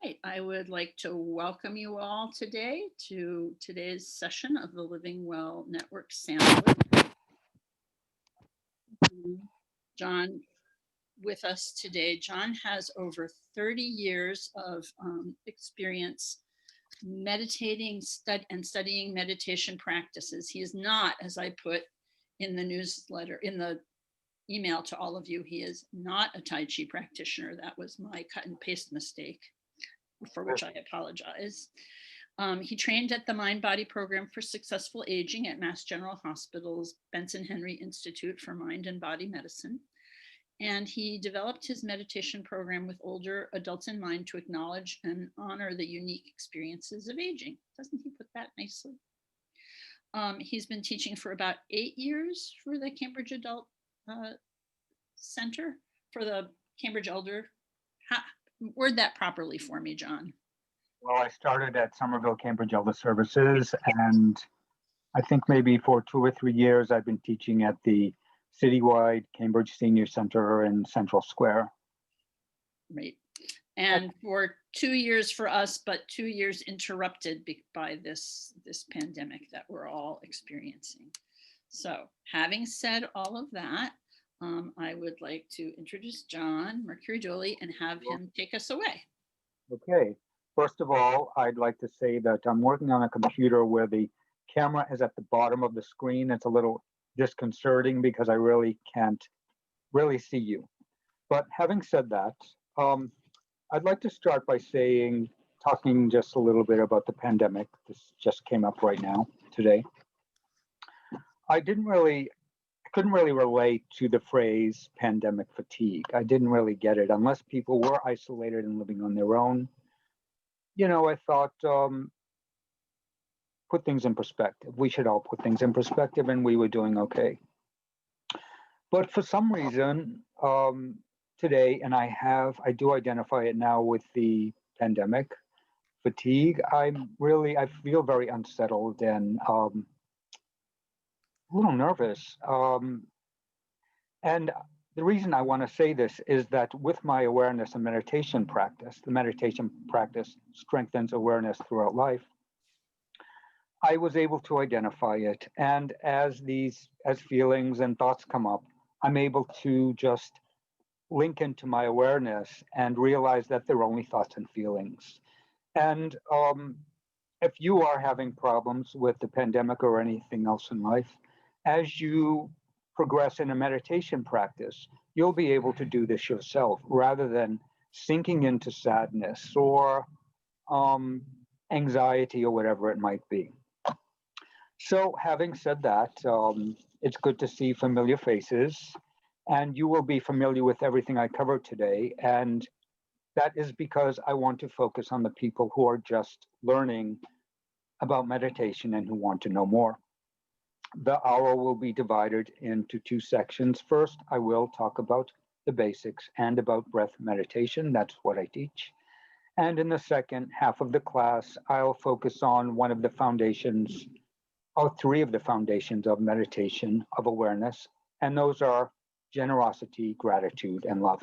Right. I would like to welcome you all today to today's session of the Living Well Network Sampler. John with us today. John has over 30 years of experience meditating and studying meditation practices. He is not, as I put in the newsletter, in the email to all of you, he is not a Tai Chi practitioner. That was my cut and paste mistake, for which I apologize. He trained at the Mind Body Program for Successful Aging at Mass General Hospital's Benson-Henry Institute for Mind and Body Medicine. And he developed his meditation program with older adults in mind to acknowledge and honor the unique experiences of aging. Doesn't he put that nicely? He's been teaching for about 8 years for the Cambridge Adult Center, for the Cambridge Elder. Word that properly for me, John. Well, I started at Somerville Cambridge Elder Services, and I think maybe for 2 or 3 years I've been teaching at the citywide Cambridge Senior Center in Central Square. Right. And for 2 years for us, but 2 years interrupted by this pandemic that we're all experiencing. So having said all of that, I would like to introduce John Mercuri Dooley and have him take us away. Okay. First of all, I'd like to say that I'm working on a computer where the camera is at the bottom of the screen. It's a little disconcerting because I really can't really see you. But having said that, I'd like to start by talking just a little bit about the pandemic. This just came up right now today. I couldn't really relate to the phrase pandemic fatigue. I didn't really get it unless people were isolated and living on their own. I thought, put things in perspective. We should all put things in perspective, and we were doing okay. But for some reason, today, and I do identify it now with the pandemic fatigue, I feel very unsettled and a little nervous. And the reason I want to say this is that with my awareness and meditation practice, the meditation practice strengthens awareness throughout life. I was able to identify it. And as feelings and thoughts come up, I'm able to just link into my awareness and realize that they're only thoughts and feelings. And if you are having problems with the pandemic or anything else in life, as you progress in a meditation practice, you'll be able to do this yourself rather than sinking into sadness or anxiety or whatever it might be. So having said that, it's good to see familiar faces, and you will be familiar with everything I covered today. And that is because I want to focus on the people who are just learning about meditation and who want to know more. The hour will be divided into 2 sections. First, I will talk about the basics and about breath meditation. That's what I teach. And in the second half of the class, I'll focus on one of the foundations, or 3 of the foundations of meditation, of awareness, and those are generosity, gratitude, and love.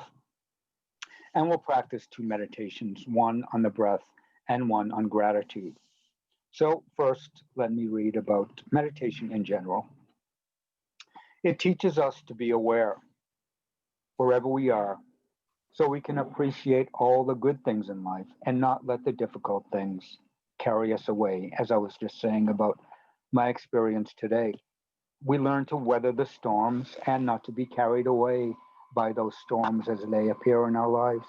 And we'll practice 2 meditations, one on the breath and one on gratitude. So first, let me read about meditation in general. It teaches us to be aware wherever we are, so we can appreciate all the good things in life and not let the difficult things carry us away, as I was just saying about my experience today. We learn to weather the storms and not to be carried away by those storms as they appear in our lives.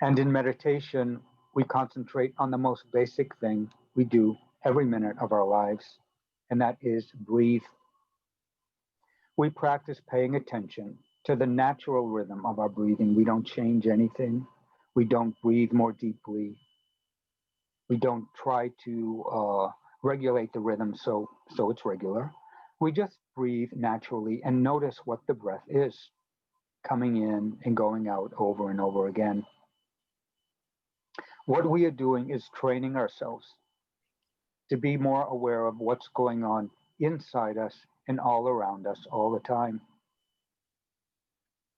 And in meditation, we concentrate on the most basic thing we do every minute of our lives, and that is breathe. We practice paying attention to the natural rhythm of our breathing. We don't change anything. We don't breathe more deeply. We don't try to regulate the rhythm so it's regular. We just breathe naturally and notice what the breath is, coming in and going out over and over again. What we are doing is training ourselves to be more aware of what's going on inside us and all around us all the time.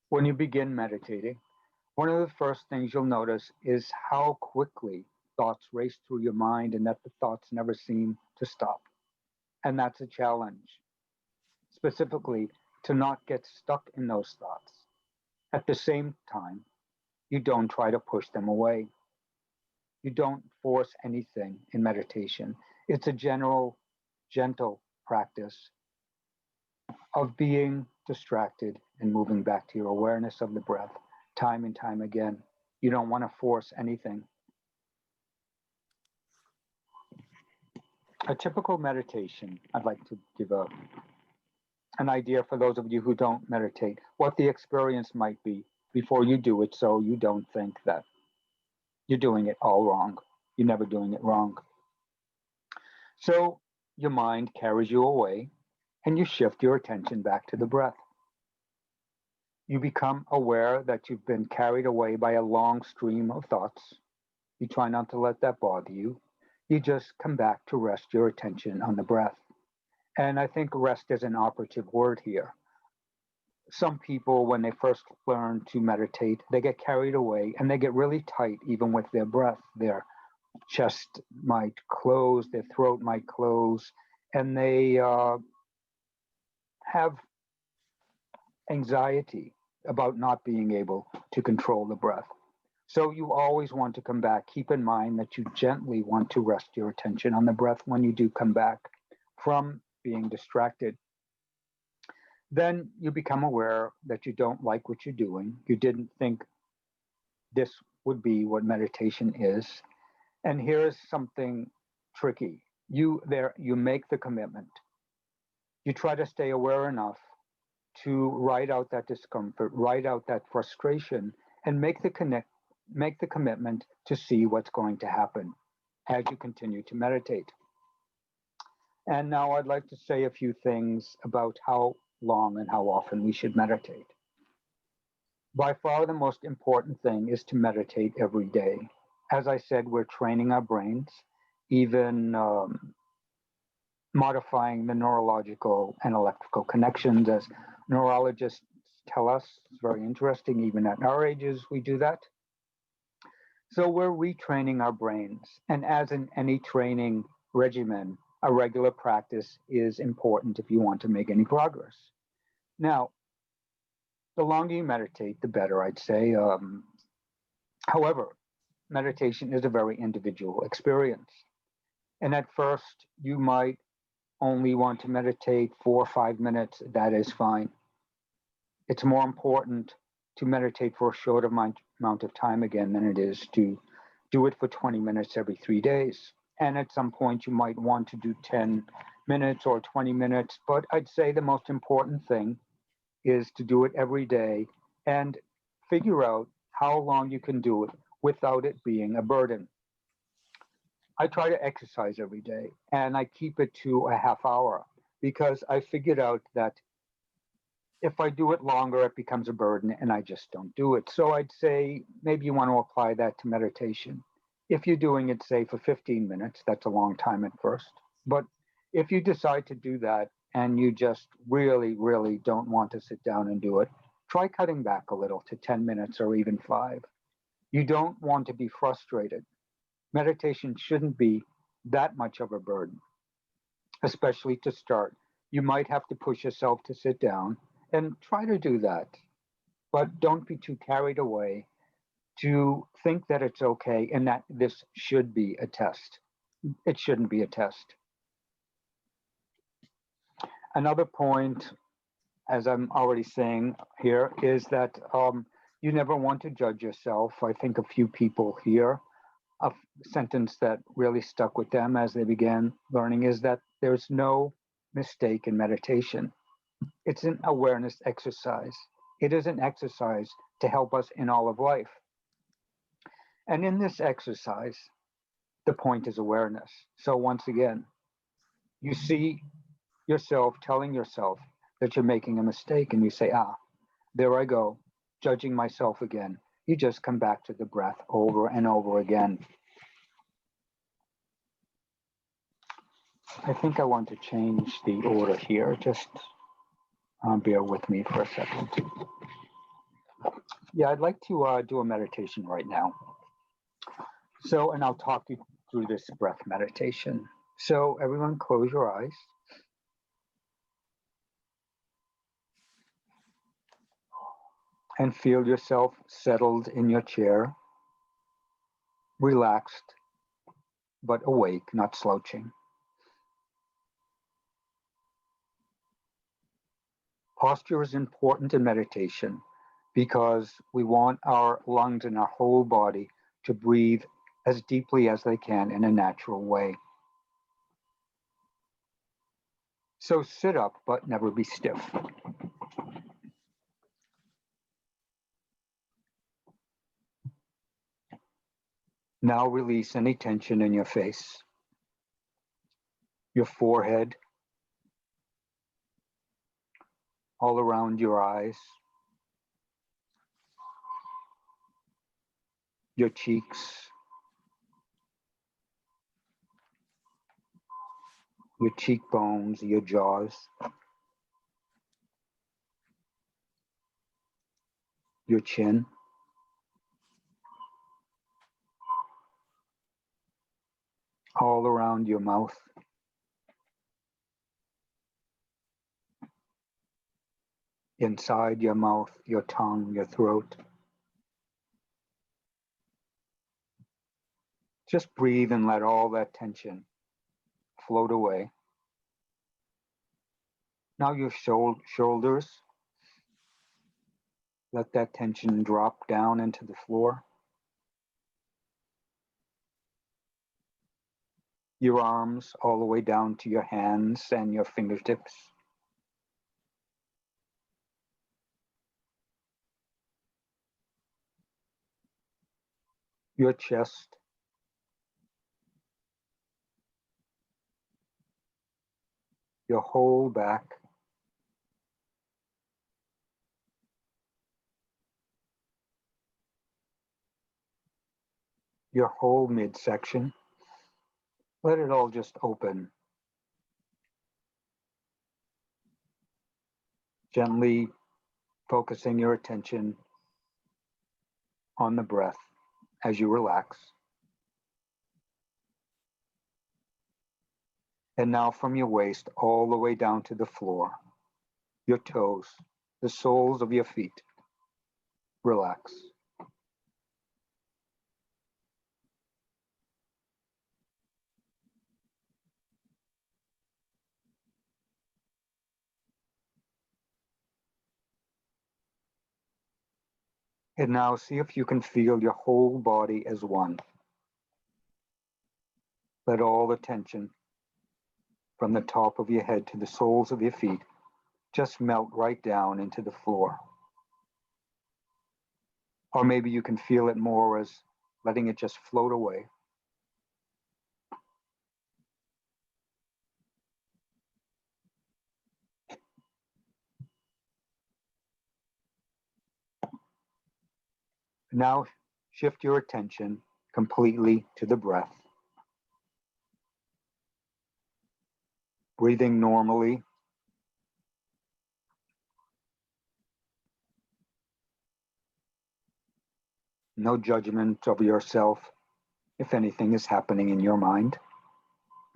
When you begin meditating, One of the first things you'll notice is how quickly thoughts race through your mind and that the thoughts never seem to stop. And that's a challenge, specifically to not get stuck in those thoughts. At the same time, you don't try to push them away. You don't force anything in meditation. It's a general, gentle practice of being distracted and moving back to your awareness of the breath time and time again. You don't want to force anything. A typical meditation, I'd like to give an idea for those of you who don't meditate, what the experience might be before you do it, so you don't think that you're doing it all wrong. You're never doing it wrong. So your mind carries you away and you shift your attention back to the breath. You become aware that you've been carried away by a long stream of thoughts. You try not to let that bother you. You just come back to rest your attention on the breath. And I think rest is an operative word here. Some people, when they first learn to meditate, they get carried away and they get really tight even with their breath. Their chest might close, their throat might close, and they have anxiety about not being able to control the breath. So you always want to come back. Keep in mind that you gently want to rest your attention on the breath when you do come back from being distracted. Then you become aware that you don't like what you're doing. You didn't think this would be what meditation is. And here's something tricky. You make the commitment. You try to stay aware enough to write out that discomfort, write out that frustration, and make the commitment to see what's going to happen as you continue to meditate. And now I'd like to say a few things about how long and how often we should meditate. By far, the most important thing is to meditate every day. As I said, we're training our brains, even modifying the neurological and electrical connections, as neurologists tell us. It's very interesting. Even at our ages, we do that. So we're retraining our brains. And as in any training regimen, a regular practice is important if you want to make any progress. Now, the longer you meditate, the better, I'd say. However, meditation is a very individual experience. And at first, you might only want to meditate 4 or 5 minutes. That is fine. It's more important to meditate for a short amount of time again than it is to do it for 20 minutes every 3 days. And at some point, you might want to do 10 minutes or 20 minutes. But I'd say the most important thing is to do it every day and figure out how long you can do it without it being a burden. I try to exercise every day and I keep it to a half hour because I figured out that if I do it longer, it becomes a burden and I just don't do it. So I'd say maybe you want to apply that to meditation. If you're doing it, say, for 15 minutes, that's a long time at first. But if you decide to do that and you just really, really don't want to sit down and do it, try cutting back a little to 10 minutes or even 5. You don't want to be frustrated. Meditation shouldn't be that much of a burden, especially to start. You might have to push yourself to sit down and try to do that. But don't be too carried away to think that it's okay and that this should be a test. It shouldn't be a test. Another point, as I'm already saying here, is that you never want to judge yourself. I think a few people here, a sentence that really stuck with them as they began learning is that there's no mistake in meditation. It's an awareness exercise. It is an exercise to help us in all of life. And in this exercise, the point is awareness. So once again, you see yourself telling yourself that you're making a mistake and you say, there I go, judging myself again. You just come back to the breath over and over again. I think I want to change the order here. Just bear with me for a second. Yeah, I'd like to do a meditation right now. So, and I'll talk you through this breath meditation. So, everyone, close your eyes. And feel yourself settled in your chair, relaxed, but awake, not slouching. Posture is important in meditation because we want our lungs and our whole body to breathe as deeply as they can in a natural way. So sit up, but never be stiff. Now release any tension in your face, your forehead, all around your eyes, your cheeks, your cheekbones, your jaws, your chin, all around your mouth, inside your mouth, your tongue, your throat. Just breathe and let all that tension float away. Now your shoulders, let that tension drop down into the floor. Your arms all the way down to your hands and your fingertips. Your chest, your whole back, your whole midsection. Let it all just open. Gently focusing your attention on the breath as you relax. And now from your waist all the way down to the floor, your toes, the soles of your feet. Relax. And now see if you can feel your whole body as one. Let all the tension from the top of your head to the soles of your feet just melt right down into the floor. Or maybe you can feel it more as letting it just float away. Now shift your attention completely to the breath. Breathing normally. No judgment of yourself if anything is happening in your mind,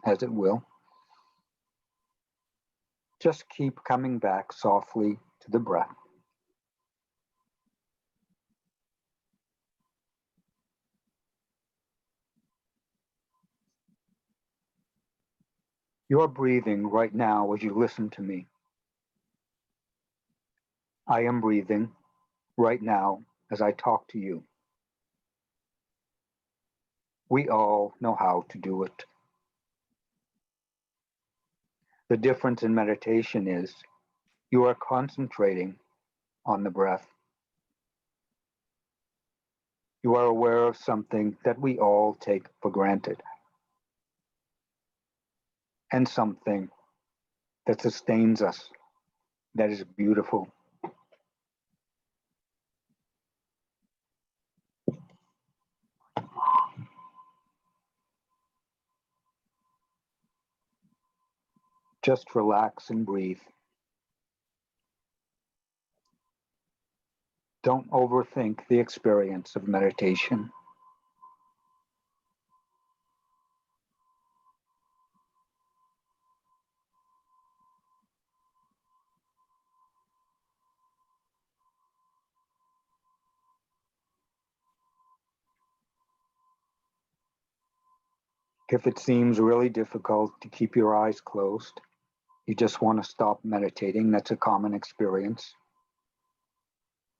as it will. Just keep coming back softly to the breath. You're breathing right now as you listen to me. I am breathing right now as I talk to you. We all know how to do it. The difference in meditation is you are concentrating on the breath. You are aware of something that we all take for granted, and something that sustains us, that is beautiful. Just relax and breathe. Don't overthink the experience of meditation. If it seems really difficult to keep your eyes closed, you just want to stop meditating, that's a common experience.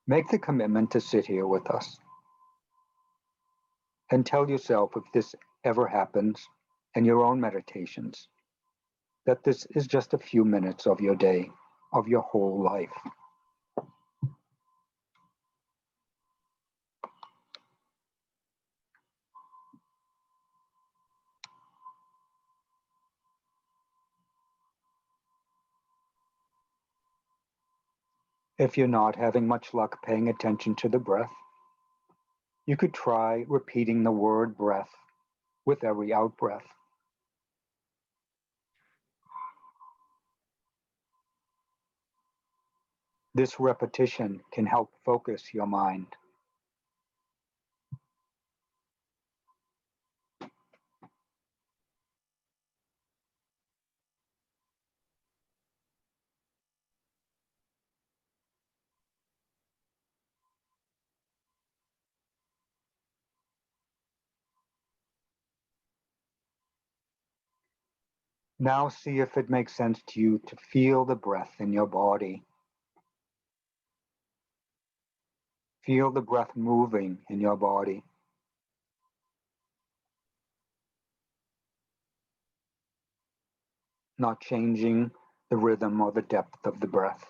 Make the commitment to sit here with us. And tell yourself, if this ever happens in your own meditations, that this is just a few minutes of your day, of your whole life. If you're not having much luck paying attention to the breath, you could try repeating the word breath with every out-breath. This repetition can help focus your mind. Now see if it makes sense to you to feel the breath in your body. Feel the breath moving in your body. Not changing the rhythm or the depth of the breath.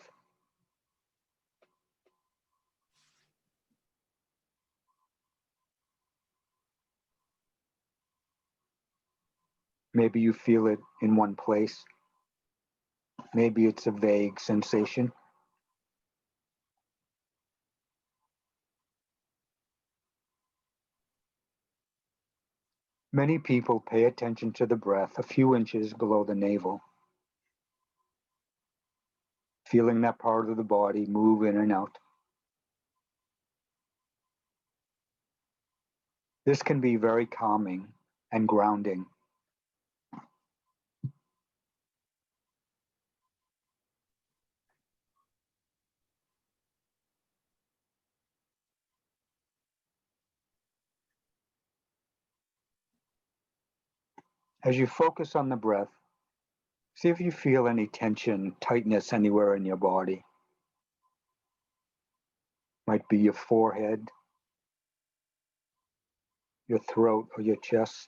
Maybe you feel it in one place. Maybe it's a vague sensation. Many people pay attention to the breath a few inches below the navel, feeling that part of the body move in and out. This can be very calming and grounding. As you focus on the breath, see if you feel any tension, tightness anywhere in your body. Might be your forehead, your throat, or your chest,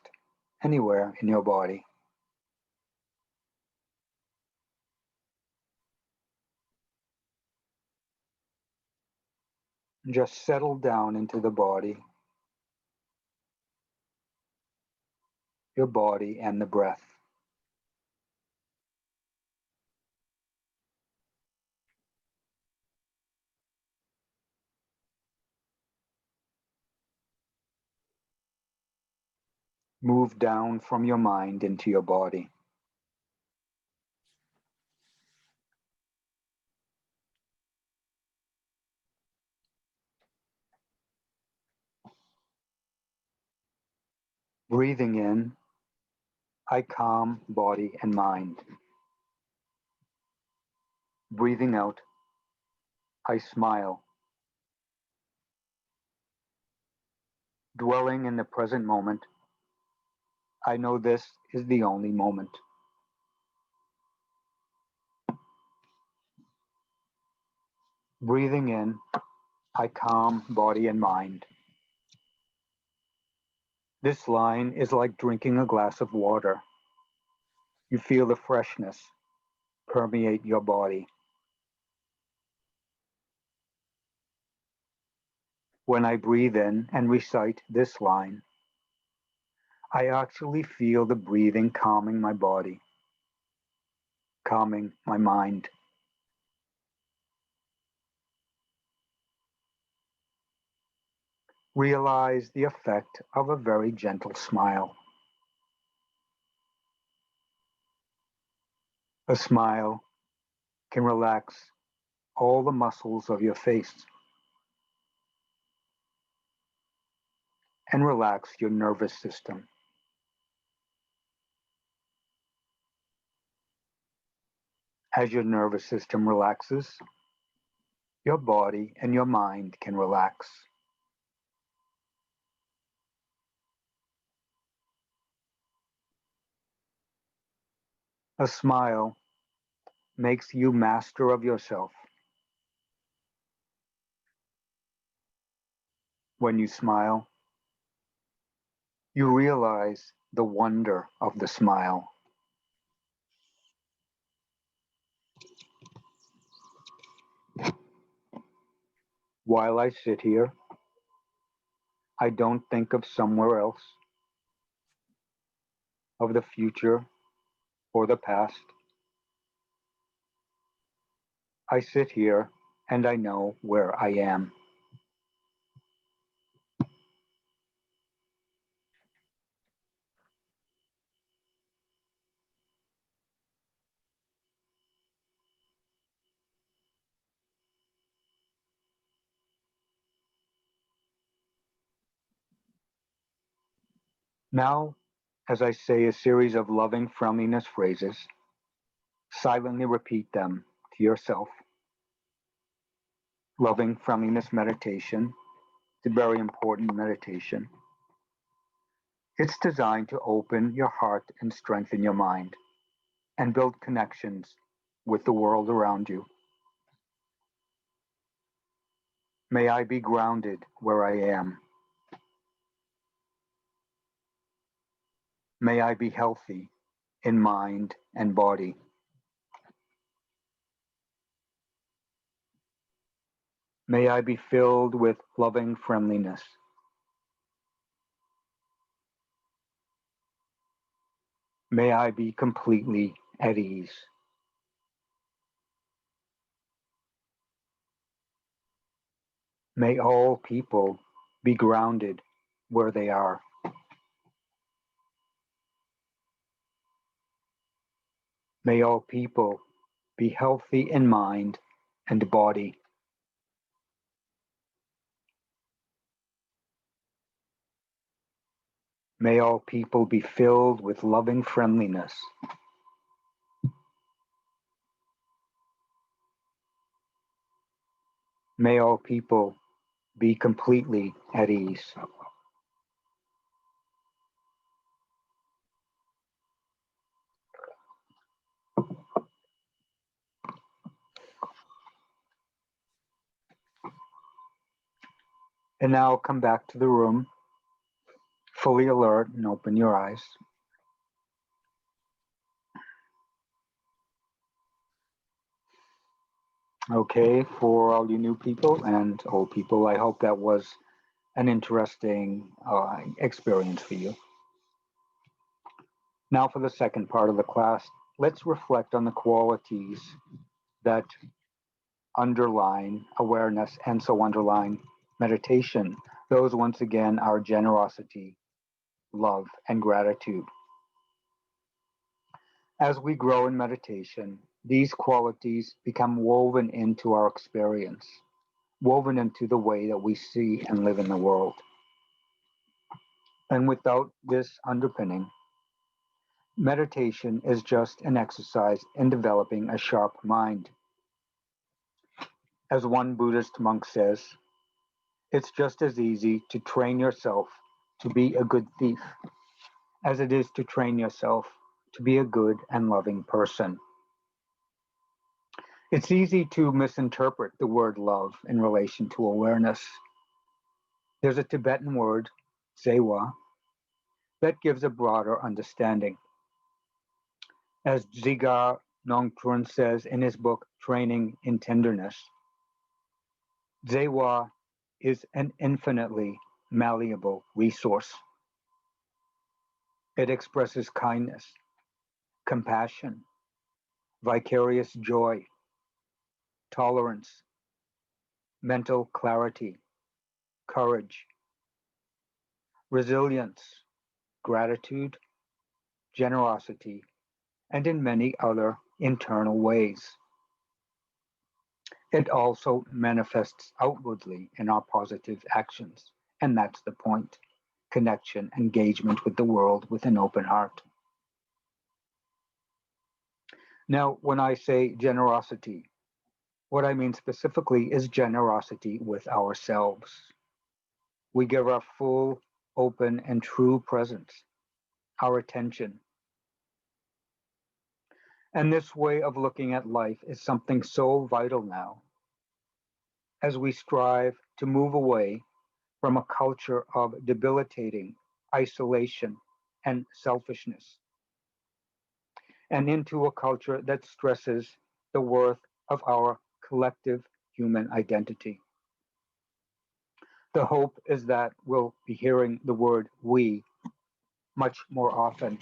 anywhere in your body. Just settle down into the body, your body and the breath. Move down from your mind into your body. Breathing in, I calm body and mind. Breathing out, I smile. Dwelling in the present moment, I know this is the only moment. Breathing in, I calm body and mind. This line is like drinking a glass of water. You feel the freshness permeate your body. When I breathe in and recite this line, I actually feel the breathing calming my body, calming my mind. Realize the effect of a very gentle smile. A smile can relax all the muscles of your face. and relax your nervous system. As your nervous system relaxes, your body and your mind can relax. A smile makes you master of yourself. When you smile, you realize the wonder of the smile. While I sit here, I don't think of somewhere else, of the future or the past. I sit here and I know where I am. Now, as I say a series of loving friendliness phrases, silently repeat them to yourself. Loving friendliness meditation is a very important meditation. It's designed to open your heart and strengthen your mind and build connections with the world around you. May I be grounded where I am. May I be healthy in mind and body. May I be filled with loving friendliness. May I be completely at ease. May all people be grounded where they are. May all people be healthy in mind and body. May all people be filled with loving friendliness. May all people be completely at ease. And now come back to the room, fully alert, and open your eyes. Okay, for all you new people and old people, I hope that was an interesting experience for you. Now for the second part of the class, let's reflect on the qualities that underline awareness and so underline meditation. Those, once again, are generosity, love, and gratitude. As we grow in meditation, these qualities become woven into our experience, woven into the way that we see and live in the world. And without this underpinning, meditation is just an exercise in developing a sharp mind. As one Buddhist monk says, it's just as easy to train yourself to be a good thief as it is to train yourself to be a good and loving person. It's easy to misinterpret the word love in relation to awareness. There's a Tibetan word, zewa, that gives a broader understanding. As Dziga Nongtrun says in his book, Training in Tenderness, zewa is an infinitely malleable resource. It expresses kindness, compassion, vicarious joy, tolerance, mental clarity, courage, resilience, gratitude, generosity, and in many other internal ways. It also manifests outwardly in our positive actions, and that's the point. connection, engagement with the world with an open heart. Now, when I say generosity, what I mean specifically is generosity with ourselves. We give our full, open, and true presence, our attention. And this way of looking at life is something so vital now as we strive to move away from a culture of debilitating isolation and selfishness and into a culture that stresses the worth of our collective human identity. The hope is that we'll be hearing the word we much more often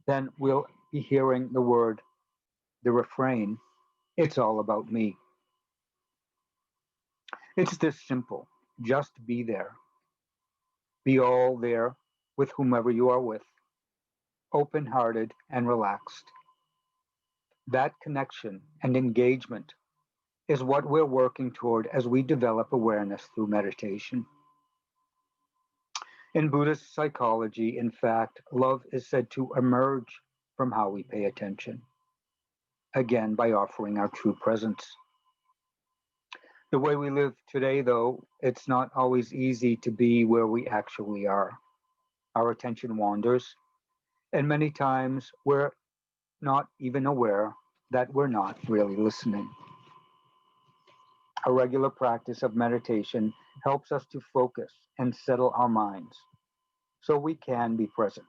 than we'll be hearing the refrain, it's all about me. It's this simple. Just be there. Be all there with whomever you are with, open hearted and relaxed. That connection and engagement is what we're working toward as we develop awareness through meditation. In Buddhist psychology, in fact, love is said to emerge from how we pay attention, again, by offering our true presence. The way we live today, though, it's not always easy to be where we actually are. Our attention wanders, and many times we're not even aware that we're not really listening. A regular practice of meditation helps us to focus and settle our minds so we can be present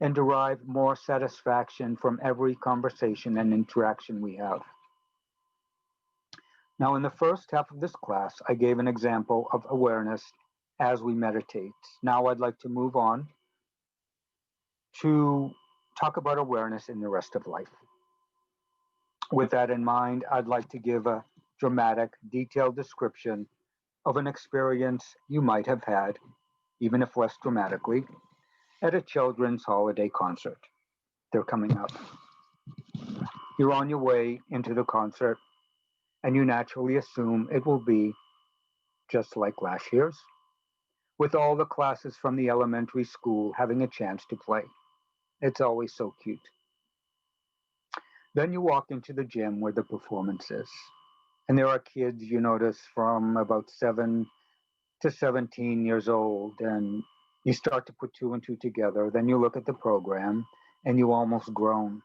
and derive more satisfaction from every conversation and interaction we have. Now, in the first half of this class, I gave an example of awareness as we meditate. Now, I'd like to move on to talk about awareness in the rest of life. With that in mind, I'd like to give a dramatic, detailed description of an experience you might have had, even if less dramatically, at a children's holiday concert. They're coming up. You're on your way into the concert, and you naturally assume it will be just like last year's, with all the classes from the elementary school having a chance to play. It's always so cute. Then you walk into the gym where the performance is, and there are kids you notice from about 7 to 17 years old, and you start to put two and two together. Then you look at the program, and you almost groan.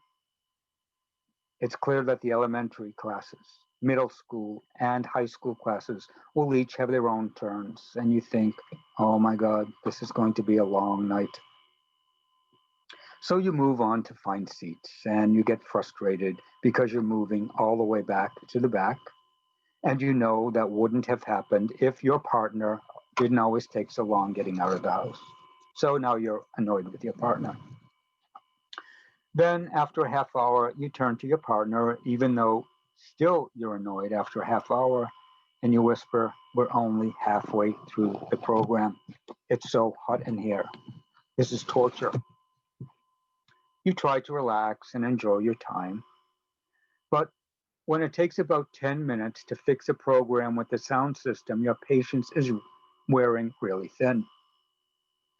It's clear that the elementary classes, middle school, and high school classes will each have their own turns, and you think, oh my God, this is going to be a long night. So you move on to find seats, and you get frustrated because you're moving all the way back to the back, and you know that wouldn't have happened if your partner didn't always take so long getting out of the house. So now you're annoyed with your partner. Then after a half hour, you turn to your partner, even though still you're annoyed after a half hour, and you whisper, we're only halfway through the program. It's so hot in here. This is torture. You try to relax and enjoy your time. But when it takes about 10 minutes to fix a program with the sound system, your patience is wearing really thin.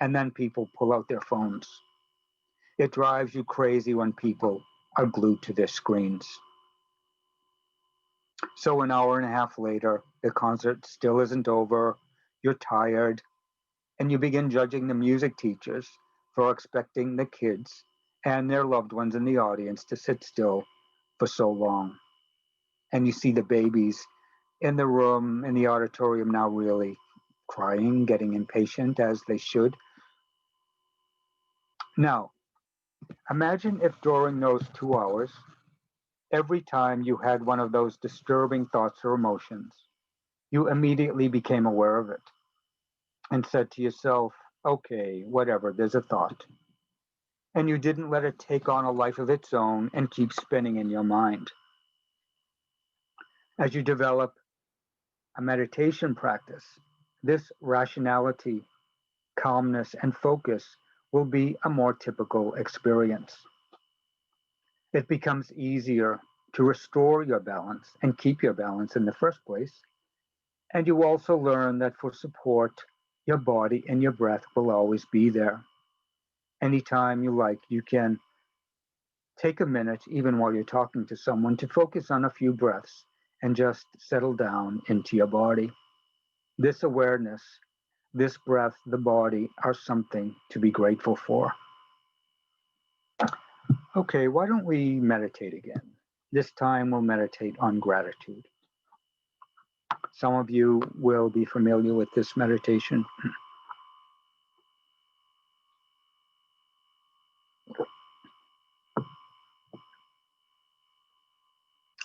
And then people pull out their phones. It drives you crazy when people are glued to their screens. So an hour and a half later, the concert still isn't over, you're tired, and you begin judging the music teachers for expecting the kids and their loved ones in the audience to sit still for so long. And you see the babies in the room, in the auditorium now really crying, getting impatient as they should. Now, imagine if during those 2 hours, every time you had one of those disturbing thoughts or emotions, you immediately became aware of it and said to yourself, okay, whatever, there's a thought. And you didn't let it take on a life of its own and keep spinning in your mind. As you develop a meditation practice, this rationality, calmness, and focus will be a more typical experience. It becomes easier to restore your balance and keep your balance in the first place. And you also learn that for support, Your body and your breath will always be there. Anytime you like, you can take a minute, even while you're talking to someone, to focus on a few breaths and just settle down into your body. This awareness, this breath, the body are something to be grateful for. Okay, why don't we meditate again? This time we'll meditate on gratitude. Some of you will be familiar with this meditation.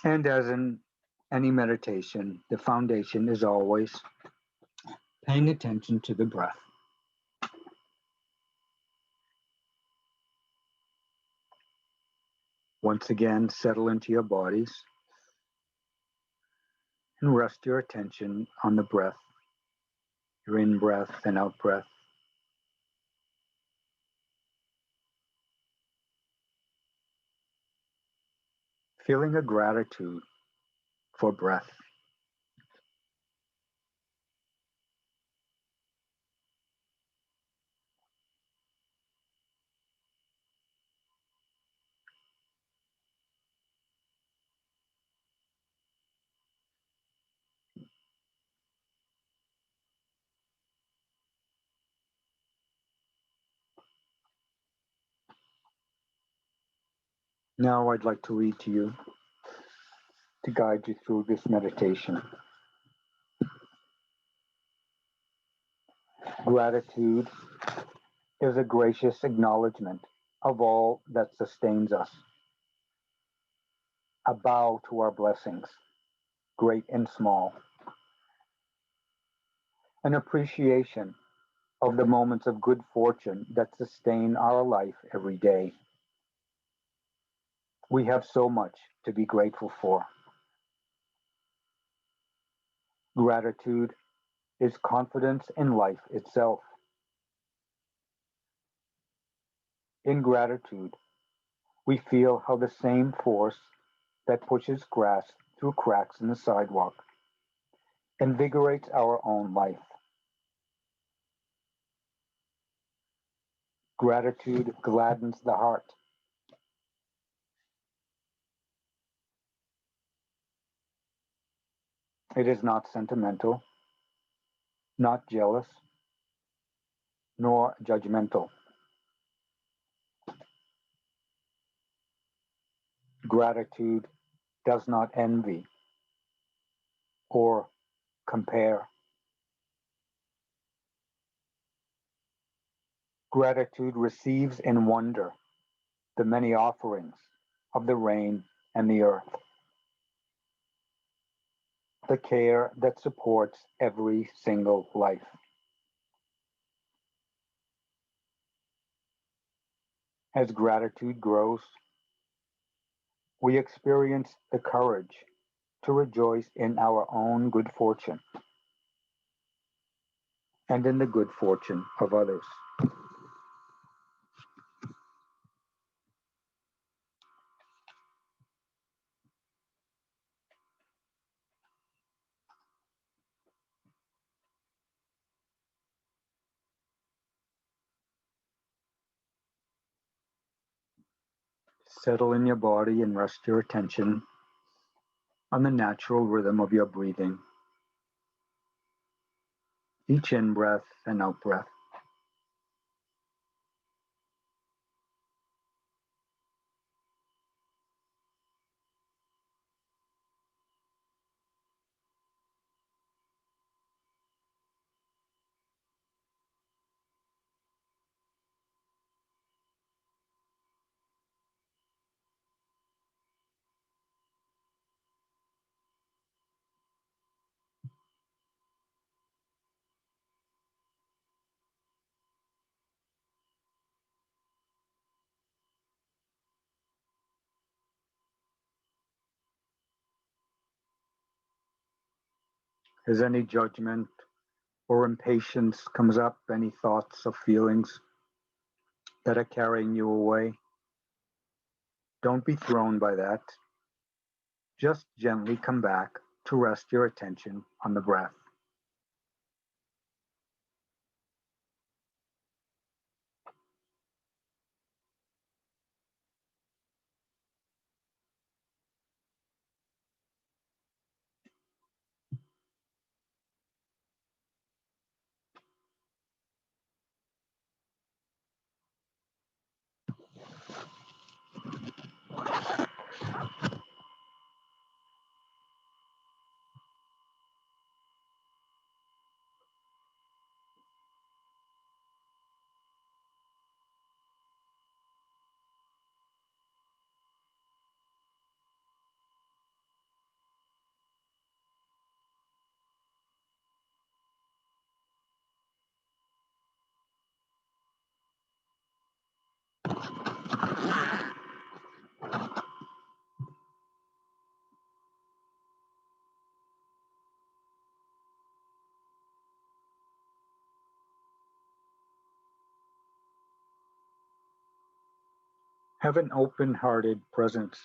And as in any meditation, the foundation is always paying attention to the breath. Once again, settle into your bodies and rest your attention on the breath, your in breath and out breath. Feeling a gratitude for breath. Now I'd like to read to you to guide you through this meditation. Gratitude is a gracious acknowledgement of all that sustains us, a bow to our blessings, great and small, an appreciation of the moments of good fortune that sustain our life every day. We have so much to be grateful for. Gratitude is confidence in life itself. In gratitude, we feel how the same force that pushes grass through cracks in the sidewalk invigorates our own life. Gratitude gladdens the heart. It is not sentimental, not jealous, nor judgmental. Gratitude does not envy or compare. Gratitude receives in wonder the many offerings of the rain and the earth, the care that supports every single life. As gratitude grows, we experience the courage to rejoice in our own good fortune and in the good fortune of others. Settle in your body and rest your attention on the natural rhythm of your breathing, each in breath and out breath. As any judgment or impatience comes up, any thoughts or feelings that are carrying you away, don't be thrown by that. Just gently come back to rest your attention on the breath. Have an open-hearted presence.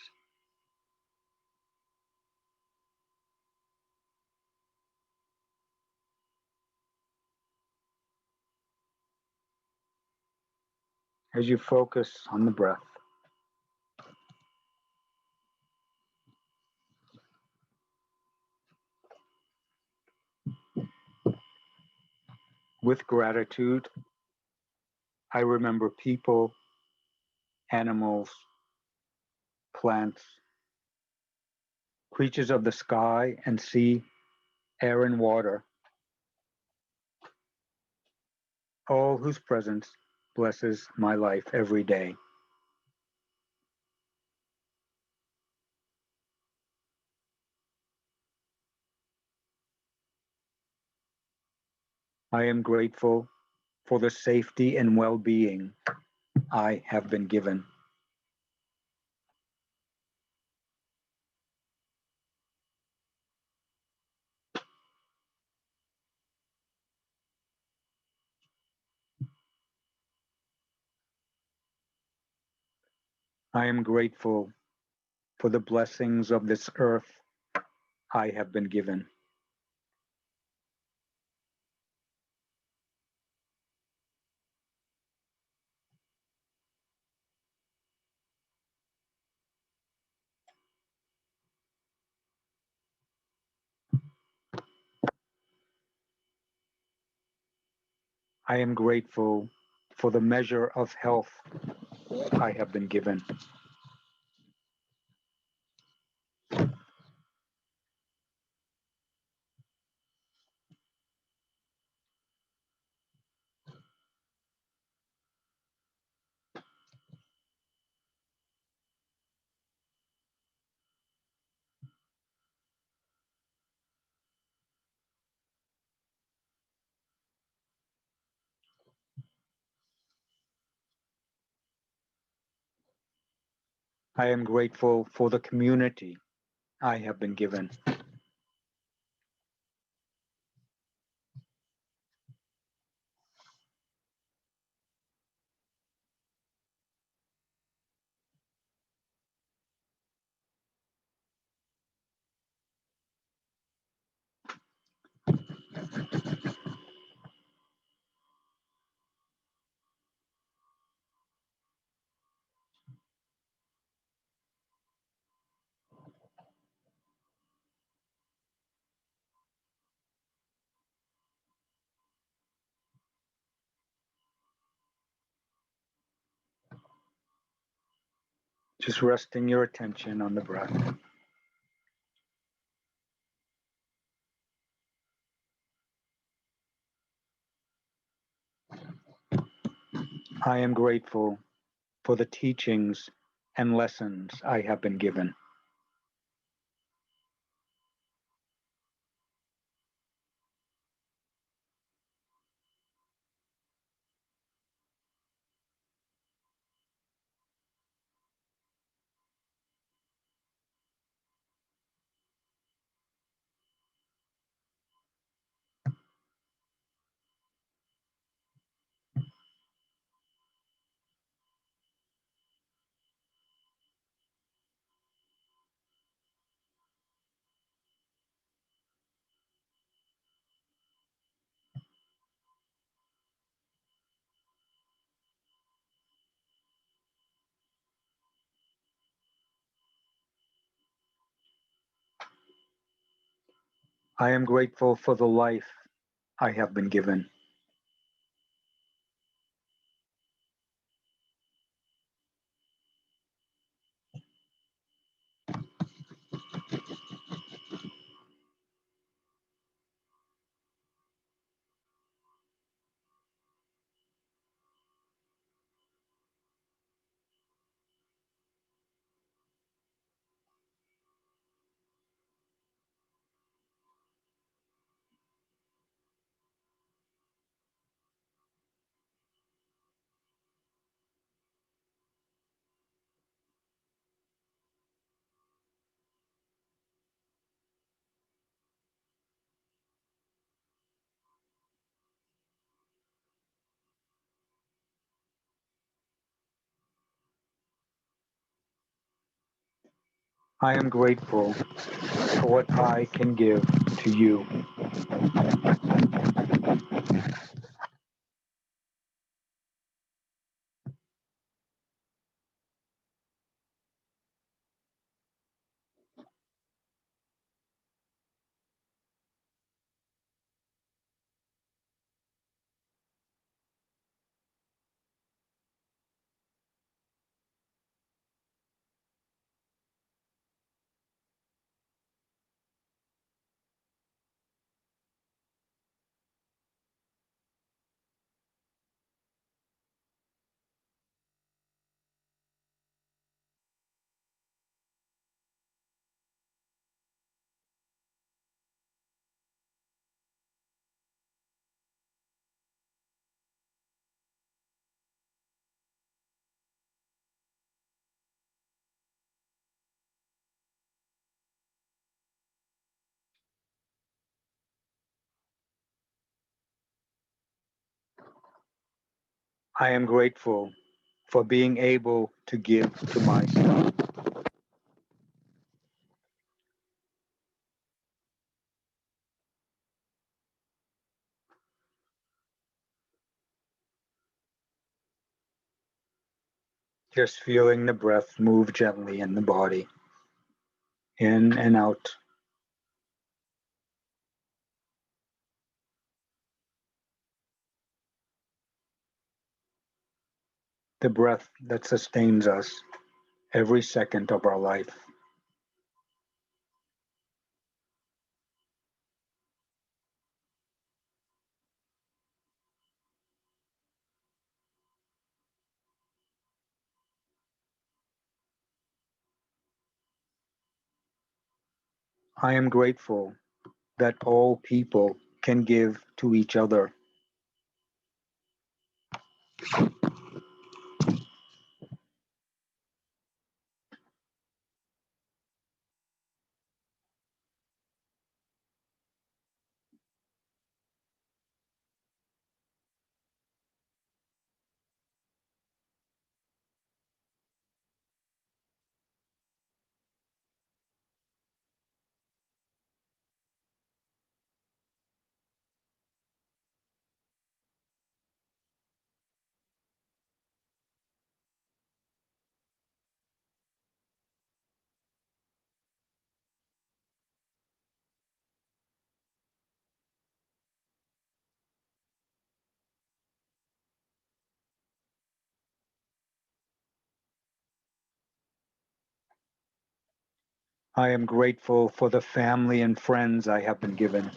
As you focus on the breath. With gratitude, I remember people, animals, plants, creatures of the sky and sea, air and water, all whose presence blesses my life every day. I am grateful for the safety and well-being I have been given. I am grateful for the blessings of this earth I have been given. I am grateful for the measure of health I have been given. I am grateful for the community I have been given. Just resting your attention on the breath. I am grateful for the teachings and lessons I have been given. I am grateful for the life I have been given. I am grateful for what I can give to you. I am grateful for being able to give to myself. Just feeling the breath move gently in the body, in and out. The breath that sustains us every second of our life. I am grateful that all people can give to each other. I am grateful for the family and friends I have been given.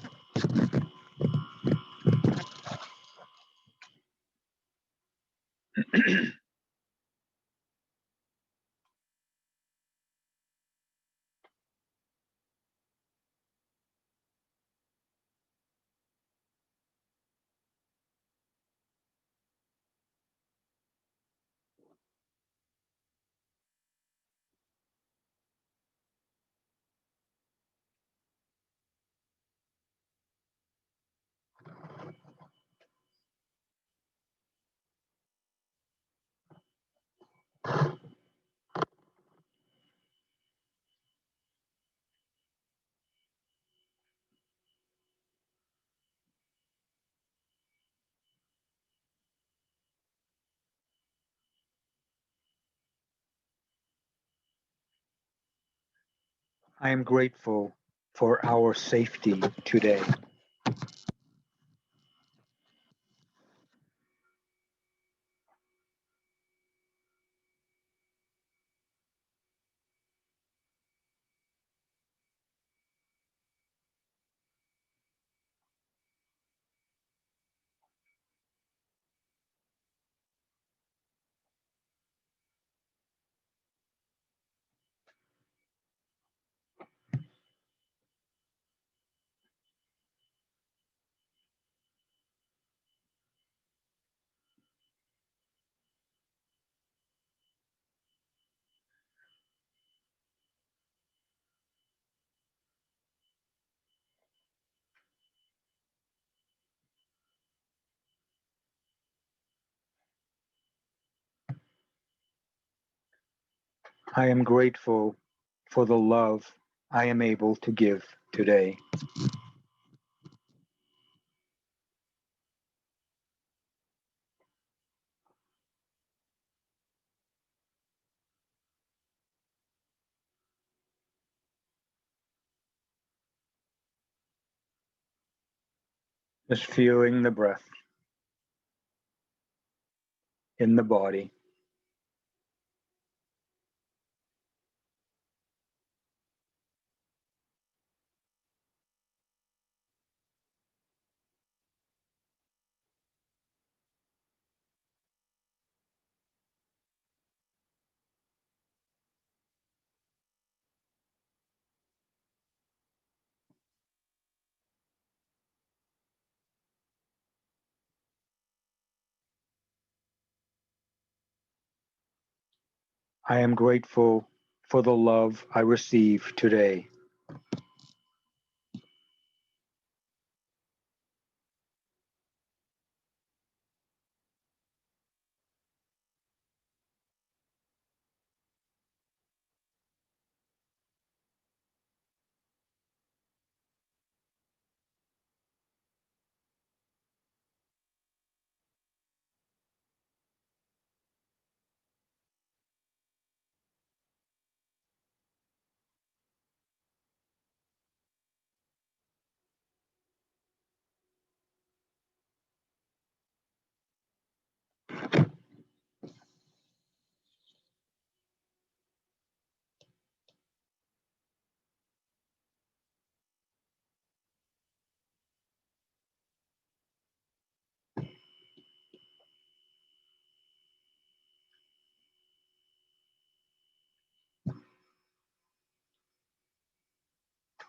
I am grateful for our safety today. I am grateful for the love I am able to give today. Just feeling the breath in the body. I am grateful for the love I receive today.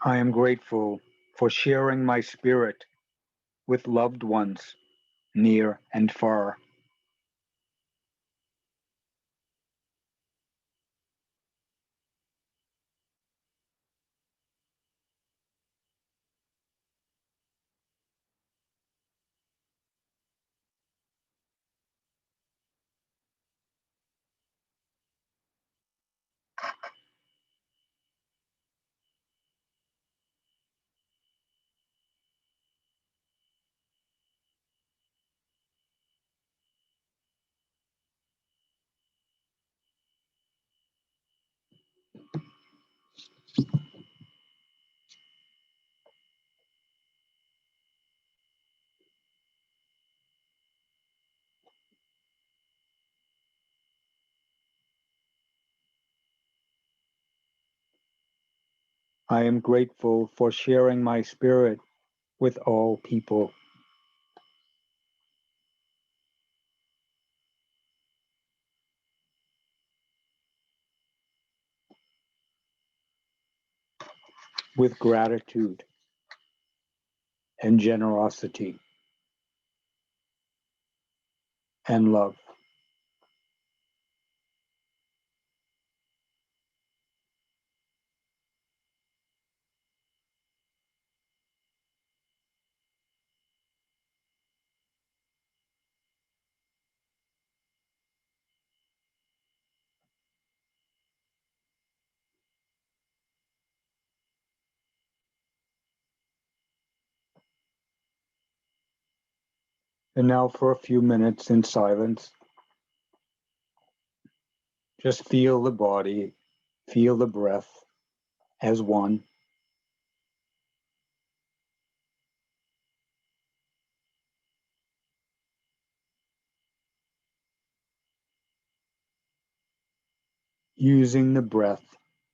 I am grateful for sharing my spirit with loved ones near and far. I am grateful for sharing my spirit with all people. With gratitude and generosity and love. And now for a few minutes in silence, just feel the body, feel the breath as one. Using the breath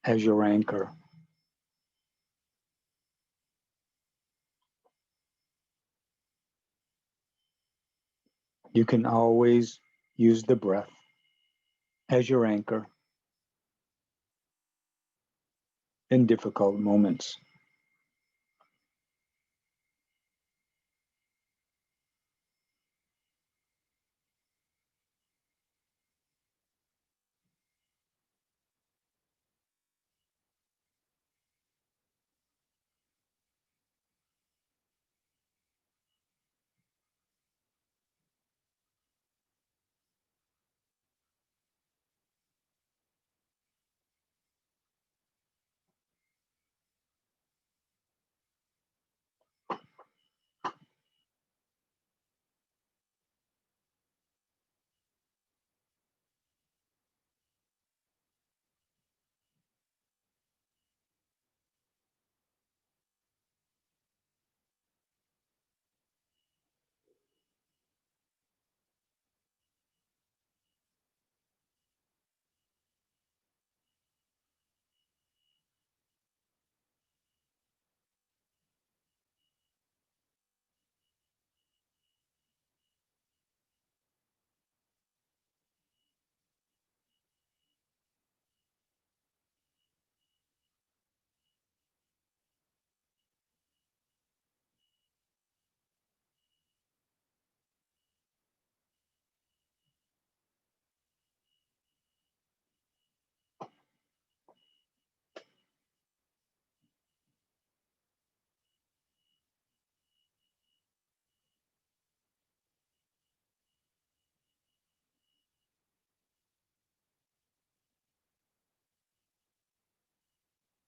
as your anchor. You can always use the breath as your anchor in difficult moments.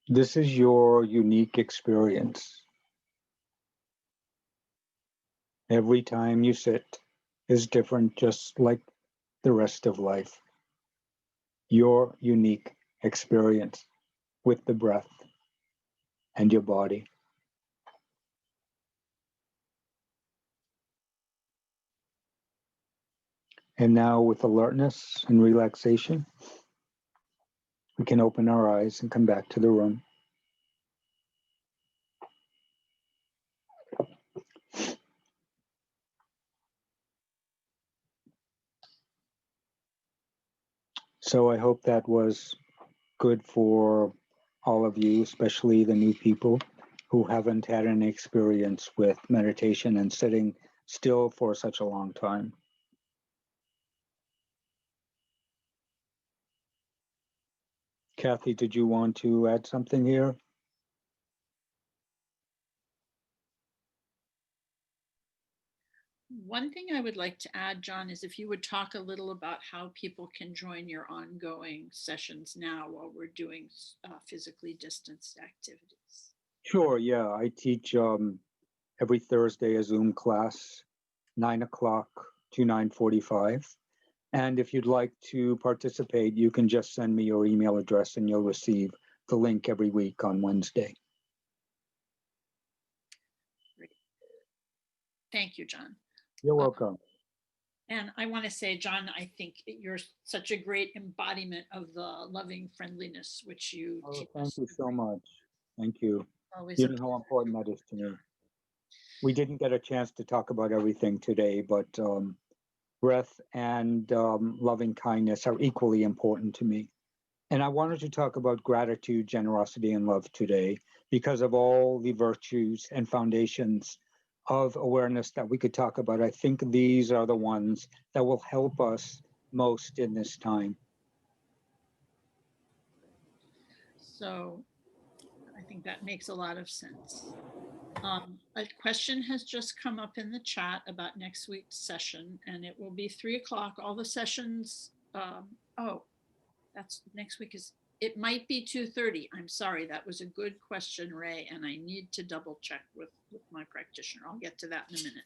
This is your unique experience. Every time you sit is different, just like the rest of life. Your unique experience with the breath and your body. And now, with alertness and relaxation, we can open our eyes and come back to the room. So I hope that was good for all of you, especially the new people who haven't had any experience with meditation and sitting still for such a long time. Kathy, did you want to add something here? One thing I would like to add, John, is if you would talk a little about how people can join your ongoing sessions now while we're doing physically distanced activities. Sure, yeah. I teach every Thursday a Zoom class, 9 o'clock to 9:45. And if you'd like to participate, you can just send me your email address and you'll receive the link every week on Wednesday. Great. Thank you, John. You're welcome. And I want to say, John, I think you're such a great embodiment of the loving friendliness which you teach Thank us. you so much. Thank you. Always You a know how pleasure. important that is to me. We didn't get a chance to talk about everything today, but breath and loving kindness are equally important to me. And I wanted to talk about gratitude, generosity, and love today because of all the virtues and foundations of awareness that we could talk about. I think these are the ones that will help us most in this time. So I think that makes a lot of sense. A question has just come up in the chat about next week's session, and it will be 3 o'clock. All the sessions, oh, that's next week is, it might be 2:30. I'm sorry, that was a good question, Ray, and I need to double check with my practitioner. I'll get to that in a minute.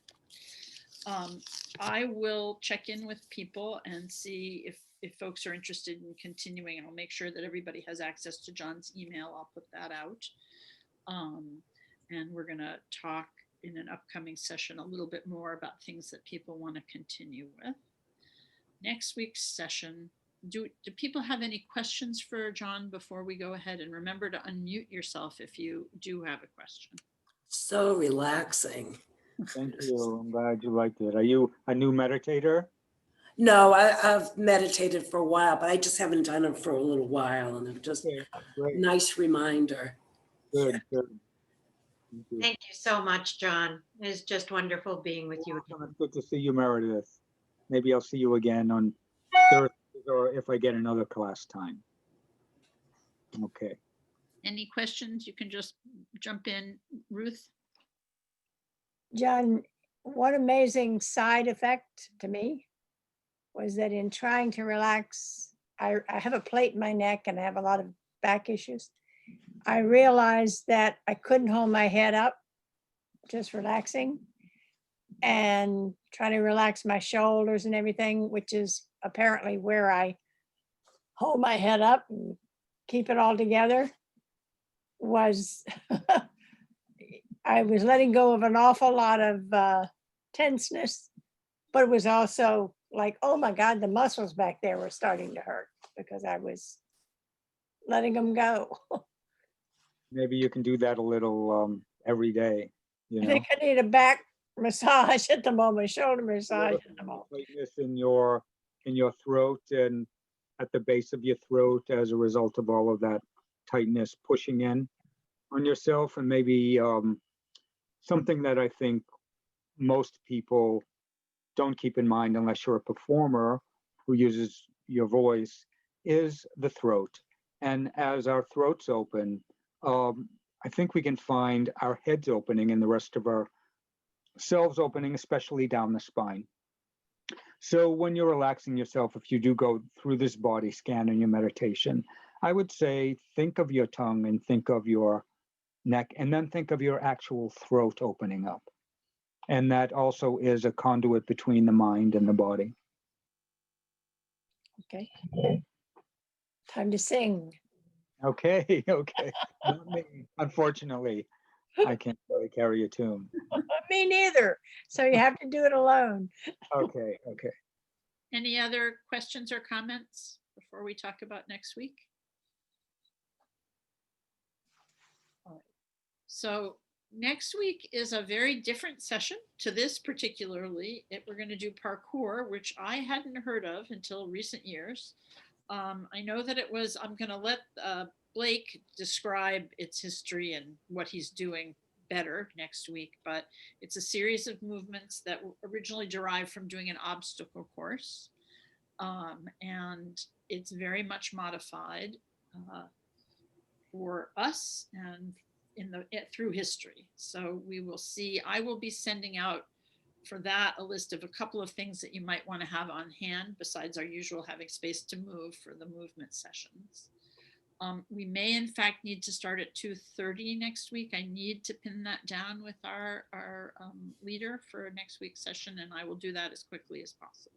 I will check in with people and see if folks are interested in continuing, and I'll make sure that everybody has access to John's email. I'll put that out. And we're going to talk in an upcoming session a little bit more about things that people want to continue with. Next week's session, do people have any questions for John before we go ahead? And remember to unmute yourself if you do have a question. So relaxing. Thank you. I'm glad you liked it. Are you a new meditator? No, I've meditated for a while, but I just haven't done it for a little while. And it just Great. nice reminder. Good, good. Thank you. Thank you so much, John. It's just wonderful being with you again. It's good to see you, Meredith. Maybe I'll see you again on Thursdays or if I get another class time. Okay. Any questions? You can just jump in, Ruth. John, one amazing side effect to me was that in trying to relax, I have a plate in my neck and I have a lot of back issues. I realized that I couldn't hold my head up, just relaxing, and trying to relax my shoulders and everything, which is apparently where I hold my head up and keep it all together, was I was letting go of an awful lot of tenseness, but it was also like, oh my God, the muscles back there were starting to hurt because I was letting them go. Maybe you can do that a little every day, you I know. think I need a back massage at the moment, shoulder massage at the moment. Tightness in your throat and at the base of your throat as a result of all of that tightness pushing in on yourself, and maybe something that I think most people don't keep in mind unless you're a performer who uses your voice is the throat. And as our throats open, I think we can find our heads opening and the rest of our selves opening, especially down the spine. So when you're relaxing yourself, if you do go through this body scan in your meditation, I would say think of your tongue and think of your neck, and then think of your actual throat opening up. And that also is a conduit between the mind and the body. Okay. Time to sing. Okay, okay. Not me. Unfortunately, I can't really carry a tune. Me neither. So you have to do it alone. Okay, okay. Any other questions or comments before we talk about next week? All right. So next week is a very different session to this particularly. We're going to do parkour, which I hadn't heard of until recent years. I know that I'm going to let Blake describe its history and what he's doing better next week, but it's a series of movements that were originally derived from doing an obstacle course. And it's very much modified for us and through history. So we will see. I will be sending out for that a list of a couple of things that you might want to have on hand besides our usual having space to move for the movement sessions. We may in fact need to start at 2:30 next week. I need to pin that down with our leader for next week's session, and I will do that as quickly as possible.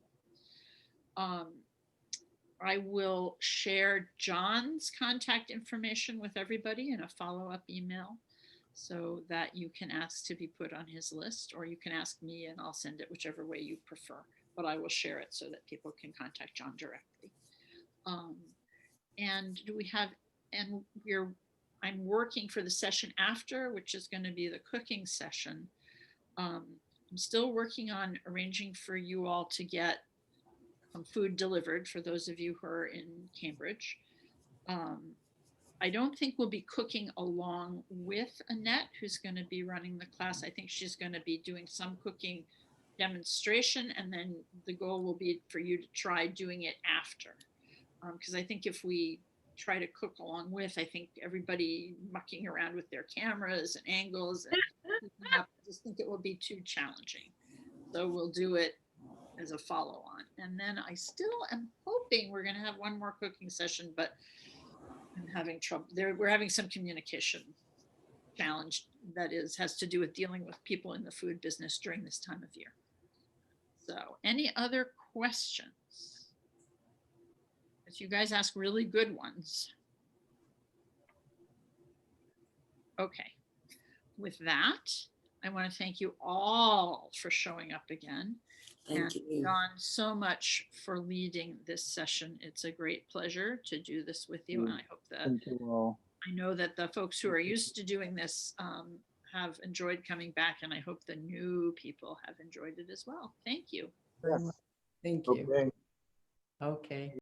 I will share John's contact information with everybody in a follow-up email so that you can ask to be put on his list, or you can ask me and I'll send it whichever way you prefer, but I will share it so that people can contact John directly. And I'm working for the session after, which is going to be the cooking session. I'm still working on arranging for you all to get food delivered for those of you who are in Cambridge. I don't think we'll be cooking along with Annette, who's going to be running the class. I think she's going to be doing some cooking demonstration, and then the goal will be for you to try doing it after. Because I think if we try to cook along with, I think everybody mucking around with their cameras and angles and I just think it will be too challenging. So we'll do it as a follow-on. And then I still am hoping we're going to have one more cooking session, but I'm having trouble there. We're having some communication challenge that has to do with dealing with people in the food business during this time of year. So any other questions? Because you guys ask really good ones. Okay. With that, I want to thank you all for showing up again. Thank And you. John, so much for leading this session. It's a great pleasure to do this with you. And I hope that Thank you all. I know that the folks who are used to doing this have enjoyed coming back, and I hope the new people have enjoyed it as well. Thank you. Yes. Thank you. Okay. Okay.